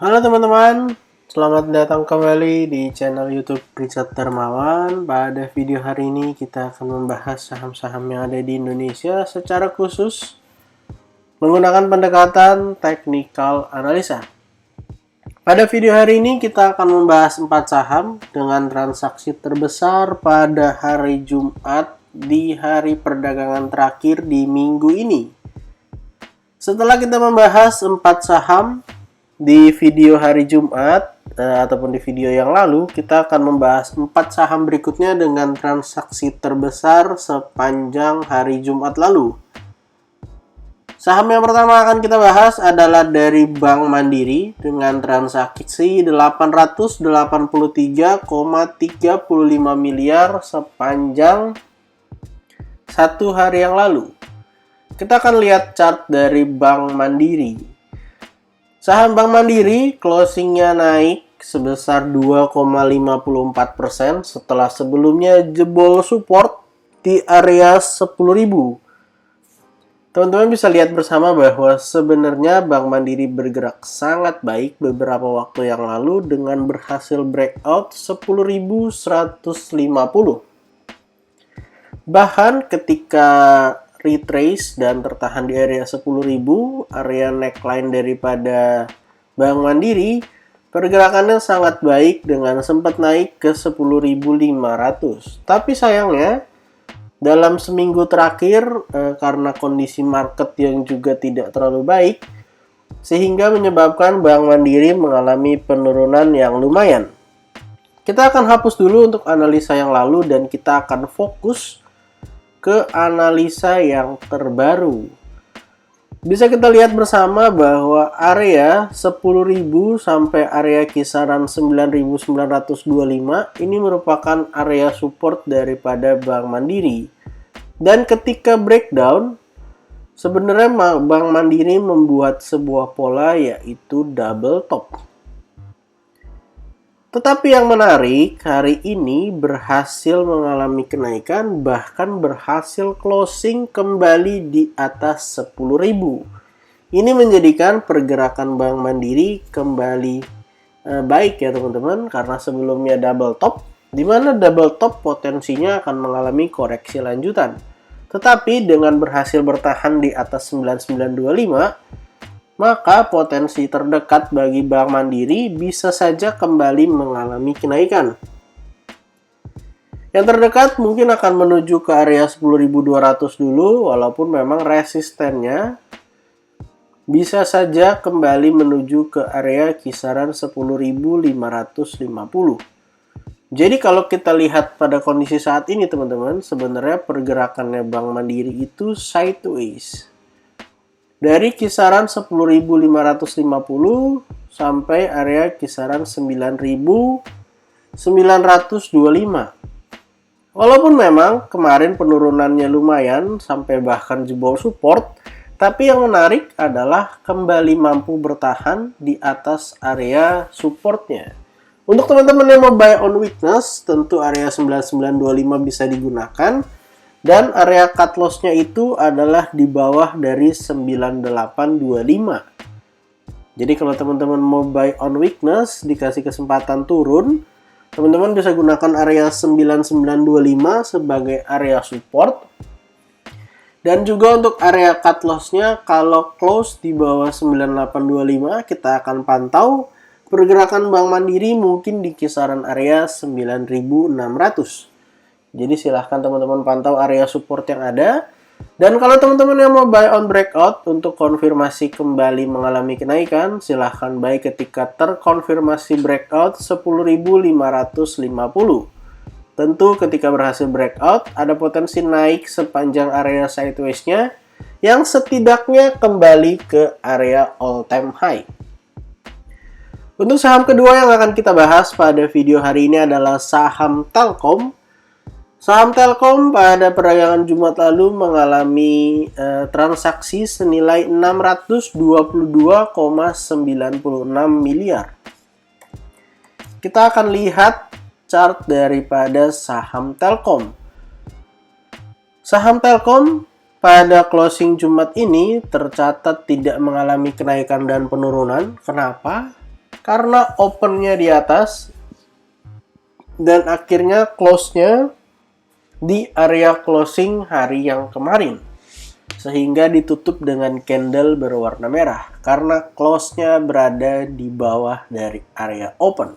Halo teman-teman, selamat datang kembali di channel YouTube Richard Darmawan. Pada video hari ini kita akan membahas saham-saham yang ada di Indonesia secara khusus menggunakan pendekatan technical analisa. Pada video hari ini kita akan membahas 4 saham dengan transaksi terbesar pada hari Jumat di hari perdagangan terakhir di minggu ini. Setelah kita membahas 4 saham di video hari Jumat ataupun di video yang lalu, kita akan membahas 4 saham berikutnya dengan transaksi terbesar sepanjang hari Jumat lalu. Saham yang pertama akan kita bahas adalah dari Bank Mandiri dengan transaksi 883,35 miliar sepanjang satu hari yang lalu. Kita akan lihat chart dari Bank Mandiri. Saham Bank Mandiri closingnya naik sebesar 2,54% setelah sebelumnya jebol support di area 10.000. Teman-teman bisa lihat bersama bahwa sebenarnya Bank Mandiri bergerak sangat baik beberapa waktu yang lalu dengan berhasil breakout 10.150. Bahkan ketika retrace dan tertahan di area 10.000, area neckline daripada Bank Mandiri, pergerakannya sangat baik dengan sempat naik ke 10.500. Tapi sayangnya dalam seminggu terakhir karena kondisi market yang juga tidak terlalu baik, sehingga menyebabkan Bank Mandiri mengalami penurunan yang lumayan. Kita akan hapus dulu untuk analisa yang lalu dan kita akan fokus ke analisa yang terbaru. Bisa kita lihat bersama bahwa area 10.000 sampai area kisaran 9.925 ini merupakan area support daripada Bank Mandiri. Dan ketika breakdown, sebenarnya Bank Mandiri membuat sebuah pola yaitu double top. Tetapi yang menarik, hari ini berhasil mengalami kenaikan, bahkan berhasil closing kembali di atas 10.000. Ini menjadikan pergerakan Bank Mandiri kembali baik ya teman-teman, karena sebelumnya double top, di mana double top potensinya akan mengalami koreksi lanjutan. Tetapi dengan berhasil bertahan di atas 9925, maka potensi terdekat bagi Bank Mandiri bisa saja kembali mengalami kenaikan. Yang terdekat mungkin akan menuju ke area 10.200 dulu, walaupun memang resistennya bisa saja kembali menuju ke area kisaran 10.550. Jadi kalau kita lihat pada kondisi saat ini teman-teman, sebenarnya pergerakannya Bank Mandiri itu sideways. Dari kisaran 10.550 sampai area kisaran 9.925. Walaupun memang kemarin penurunannya lumayan sampai bahkan jebol support, tapi yang menarik adalah kembali mampu bertahan di atas area supportnya. Untuk teman-teman yang mau buy on weakness, tentu area 9925 bisa digunakan. Dan area cut loss-nya itu adalah di bawah dari 9825. Jadi kalau teman-teman mau buy on weakness, dikasih kesempatan turun, teman-teman bisa gunakan area 9925 sebagai area support. Dan juga untuk area cut loss-nya, kalau close di bawah 9825, kita akan pantau pergerakan Bank Mandiri mungkin di kisaran area 9600. Jadi silahkan teman-teman pantau area support yang ada. Dan kalau teman-teman yang mau buy on breakout untuk konfirmasi kembali mengalami kenaikan, silahkan buy ketika terkonfirmasi breakout 10.550. Tentu ketika berhasil breakout, ada potensi naik sepanjang area sideways-nya yang setidaknya kembali ke area all time high. Untuk saham kedua yang akan kita bahas pada video hari ini adalah saham Telkom. Saham Telkom pada perdagangan Jumat lalu mengalami transaksi senilai 622,96 miliar. Kita akan lihat chart daripada saham Telkom. Saham Telkom pada closing Jumat ini tercatat tidak mengalami kenaikan dan penurunan. Kenapa? karena opennya di atas dan akhirnya close-nya di area closing hari yang kemarin, sehingga ditutup dengan candle berwarna merah karena close-nya berada di bawah dari area open.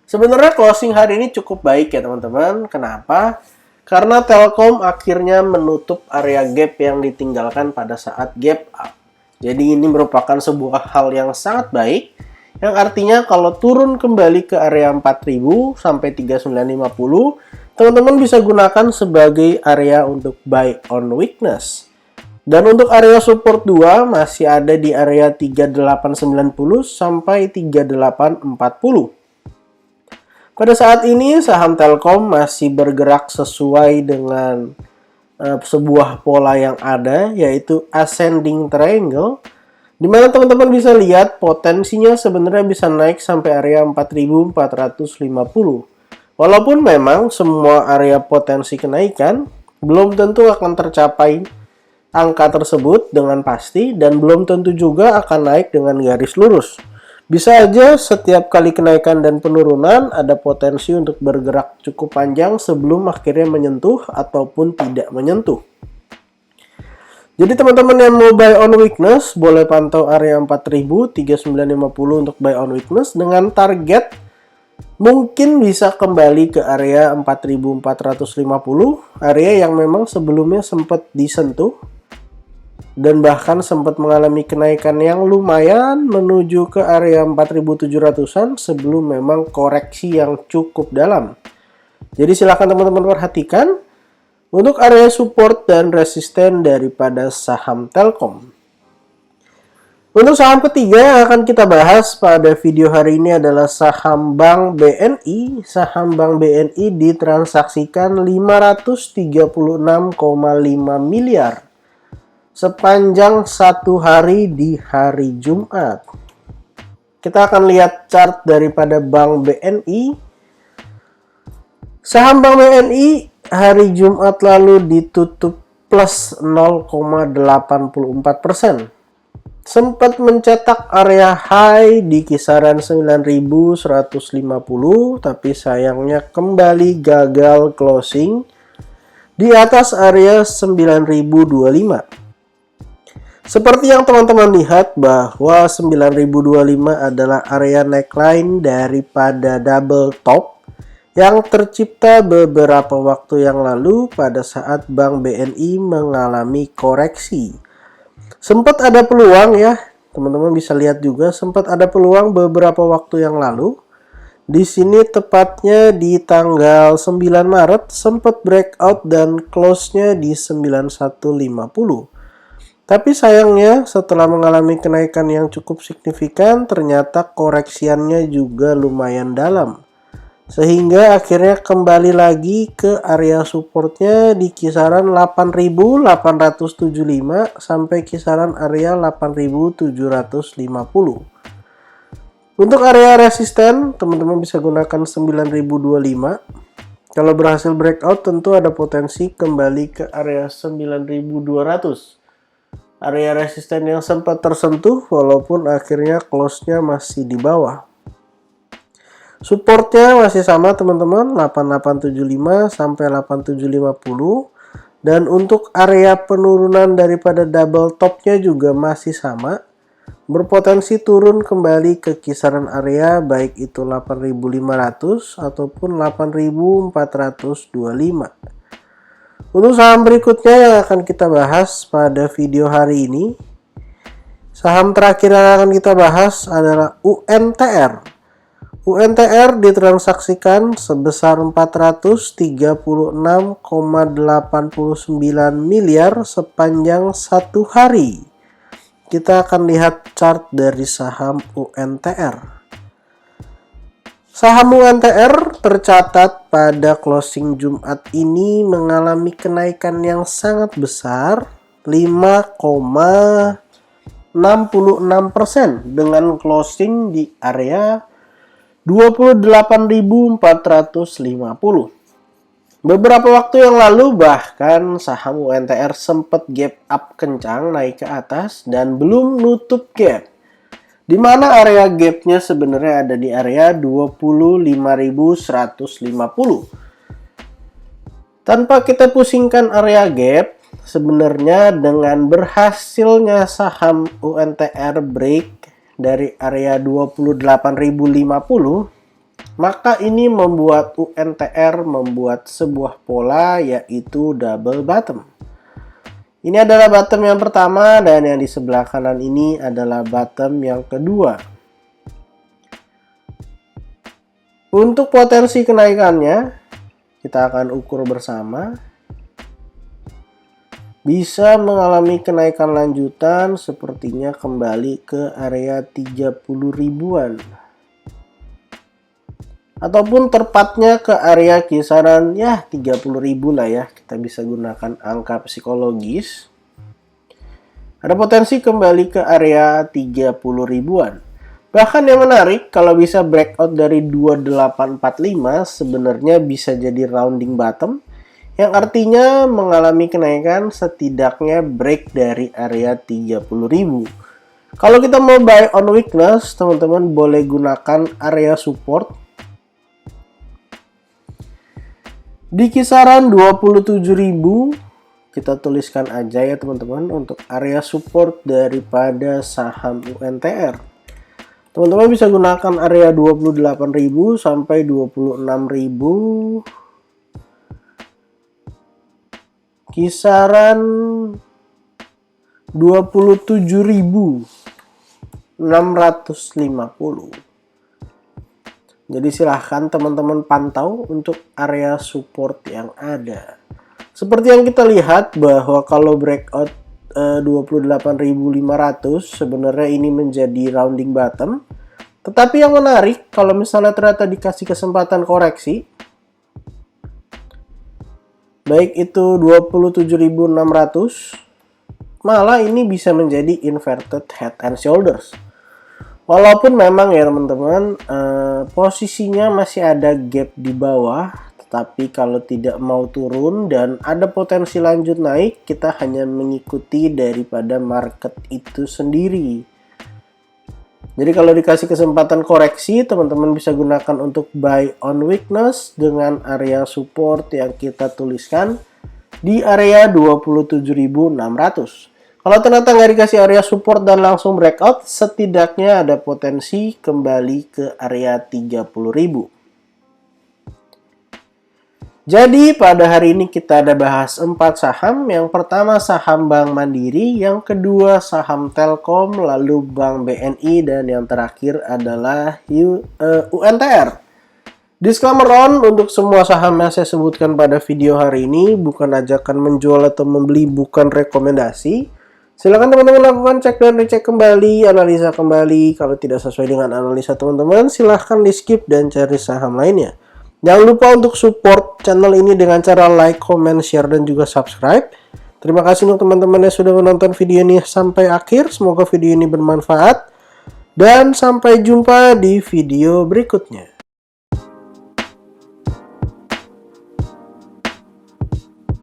Sebenarnya closing hari ini cukup baik ya teman-teman. Kenapa? Karena Telkom akhirnya menutup area gap yang ditinggalkan pada saat gap up. Jadi ini merupakan sebuah hal yang sangat baik, yang artinya kalau turun kembali ke area 4000 sampai 3950, teman-teman bisa gunakan sebagai area untuk buy on weakness. Dan untuk area support 2 masih ada di area 3890 sampai 3840. Pada saat ini saham Telkom masih bergerak sesuai dengan sebuah pola yang ada, yaitu ascending triangle, di mana teman-teman bisa lihat potensinya sebenarnya bisa naik sampai area 4450. Walaupun memang semua area potensi kenaikan belum tentu akan tercapai angka tersebut dengan pasti, dan belum tentu juga akan naik dengan garis lurus. Bisa aja setiap kali kenaikan dan penurunan ada potensi untuk bergerak cukup panjang sebelum akhirnya menyentuh ataupun tidak menyentuh. Jadi teman-teman yang mau buy on weakness boleh pantau area 4000-3950 untuk buy on weakness dengan target mungkin bisa kembali ke area 4450, area yang memang sebelumnya sempat disentuh dan bahkan sempat mengalami kenaikan yang lumayan menuju ke area 4700-an sebelum memang koreksi yang cukup dalam. Jadi silakan teman-teman perhatikan untuk area support dan resisten daripada saham Telkom. Untuk saham ketiga yang akan kita bahas pada video hari ini adalah saham Bank BNI. Saham Bank BNI ditransaksikan 536,5 miliar sepanjang satu hari di hari Jumat. Kita akan lihat chart daripada Bank BNI. Saham Bank BNI hari Jumat lalu ditutup plus 0,84%. Sempat mencetak area high di kisaran 9.150, tapi sayangnya kembali gagal closing di atas area 9.025. Seperti yang teman-teman lihat bahwa 9.025 adalah area neckline daripada double top yang tercipta beberapa waktu yang lalu pada saat Bank BNI mengalami koreksi. Sempat ada peluang ya, teman-teman bisa lihat juga sempat ada peluang beberapa waktu yang lalu. Di sini tepatnya di tanggal 9 Maret sempat breakout dan close-nya di 9150. Tapi sayangnya setelah mengalami kenaikan yang cukup signifikan, ternyata koreksiannya juga lumayan dalam. Sehingga akhirnya kembali lagi ke area supportnya di kisaran 8.875 sampai kisaran area 8.750. Untuk area resisten, teman-teman bisa gunakan 9.025. Kalau berhasil breakout, tentu ada potensi kembali ke area 9.200. Area resisten yang sempat tersentuh walaupun akhirnya close-nya masih di bawah. Supportnya masih sama teman-teman, 8875 sampai 8750. Dan untuk area penurunan daripada double top-nya juga masih sama. Berpotensi turun kembali ke kisaran area baik itu 8500 ataupun 8425. Untuk saham berikutnya yang akan kita bahas pada video hari ini, saham terakhir yang akan kita bahas adalah UNTR. UNTR ditransaksikan sebesar 436,89 miliar sepanjang satu hari. Kita akan lihat chart dari saham UNTR. Saham UNTR tercatat pada closing Jumat ini mengalami kenaikan yang sangat besar, 5,66% dengan closing di area 28.450. Beberapa waktu yang lalu bahkan saham UNTR sempat gap up kencang naik ke atas dan belum nutup gap. Di mana area gapnya sebenarnya ada di area 25.150. Tanpa kita pusingkan area gap, sebenarnya dengan berhasilnya saham UNTR break dari area 28.050, maka ini membuat UNTR membuat sebuah pola, yaitu double bottom. Ini adalah bottom yang pertama, dan yang di sebelah kanan ini adalah bottom yang kedua. Untuk potensi kenaikannya, kita akan ukur bersama. Bisa mengalami kenaikan lanjutan, sepertinya kembali ke area 30 ribuan. Ataupun tepatnya ke area kisaran ya 30.000 lah ya. Kita bisa gunakan angka psikologis. Ada potensi kembali ke area 30 ribuan. Bahkan yang menarik, kalau bisa breakout dari 2845 sebenarnya bisa jadi rounding bottom, yang artinya mengalami kenaikan setidaknya break dari area 30.000. Kalau kita mau buy on weakness, teman-teman boleh gunakan area support di kisaran 27.000. Kita tuliskan aja ya teman-teman untuk area support daripada saham UNTR. Teman-teman bisa gunakan area 28.000 sampai 26.000. Kisaran 27.650. Jadi silahkan teman-teman pantau untuk area support yang ada. Seperti yang kita lihat bahwa kalau breakout 28.500 sebenarnya ini menjadi rounding bottom. Tetapi yang menarik, kalau misalnya ternyata dikasih kesempatan koreksi, baik itu 27.600, malah ini bisa menjadi inverted head and shoulders. Walaupun memang ya teman-teman, posisinya masih ada gap di bawah, tetapi kalau tidak mau turun dan ada potensi lanjut naik, kita hanya mengikuti daripada market itu sendiri. Jadi kalau dikasih kesempatan koreksi, teman-teman bisa gunakan untuk buy on weakness dengan area support yang kita tuliskan di area 27.600. Kalau ternyata nggak dikasih area support dan langsung breakout, setidaknya ada potensi kembali ke area 30.000. Jadi pada hari ini kita ada bahas 4 saham. Yang pertama saham Bank Mandiri, yang kedua saham Telkom, lalu Bank BNI, dan yang terakhir adalah UNTR. Disclaimer on, untuk semua saham yang saya sebutkan pada video hari ini bukan ajakan menjual atau membeli, bukan rekomendasi. Silakan teman-teman lakukan cek dan recheck kembali, analisa kembali. Kalau tidak sesuai dengan analisa teman-teman, silahkan di skip dan cari saham lainnya. Jangan lupa untuk support channel ini dengan cara like, comment, share, dan juga subscribe. Terima kasih untuk teman-teman yang sudah menonton video ini sampai akhir. Semoga video ini bermanfaat. Dan sampai jumpa di video berikutnya.